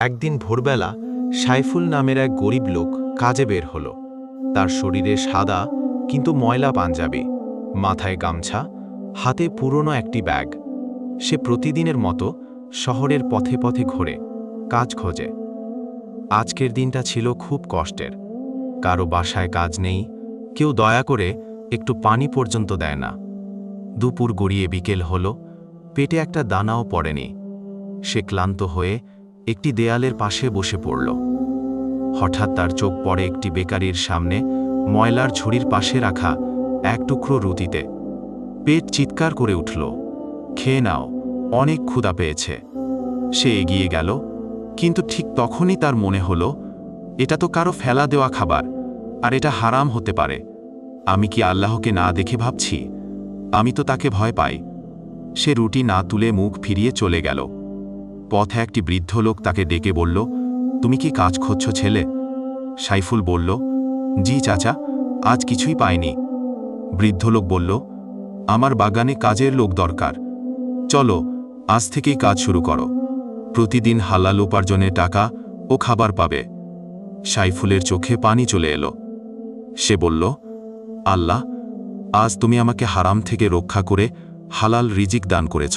একদিন ভোরবেলা সাইফুল নামের এক গরিব লোক কাজে বের হলো। তার শরীরে সাদা কিন্তু ময়লা পাঞ্জাবি, মাথায় গামছা, হাতে পুরনো একটি ব্যাগ। সে প্রতিদিনের মতো শহরের পথে পথে ঘোরে, কাজ খোঁজে। আজকের দিনটা ছিল খুব কষ্টের। কারো বাসায় কাজ নেই, কেউ দয়া করে একটু পানি পর্যন্ত দেয় না। দুপুর গড়িয়ে বিকেল হলো, পেটে একটা দানাও পড়েনি। সে ক্লান্ত হয়ে একটি দেয়ালের পাশে বসে পড়ল। হঠাৎ তার চোখ পড়ে একটি বেকারির সামনে ময়লার ঝুড়ির পাশে রাখা এক টুকরো রুটিতে। পেট চিৎকার করে উঠল, খেয়ে নাও, অনেক ক্ষুধা পেয়েছে। সে এগিয়ে গেল, কিন্তু ঠিক তখনই তার মনে হলো, এটা তো কারো ফেলা দেওয়া খাবার, আর এটা হারাম হতে পারে। আমি কি আল্লাহকে না দেখে ভাবছি? আমি তো তাকে ভয় পাই। সে রুটি না তুলে মুখ ফিরিয়ে চলে গেল। পথে একটি বৃদ্ধ লোক তাকে ডেকে বলল, তুমি কি কাজ খুঁজছ ছেলে? সাইফুল বলল, জি চাচা, আজ কিছুই পাইনি। বৃদ্ধ লোক বলল, আমার বাগানে কাজের লোক দরকার। চলো, আজ থেকেই কাজ শুরু করো। প্রতিদিন হালাল উপার্জনের টাকা ও খাবার পাবে। সাইফুলের চোখে পানি চলে এলো। সে বলল, আল্লাহ, আজ তুমি আমাকে হারাম থেকে রক্ষা করে হালাল রিজিক দান করেছ।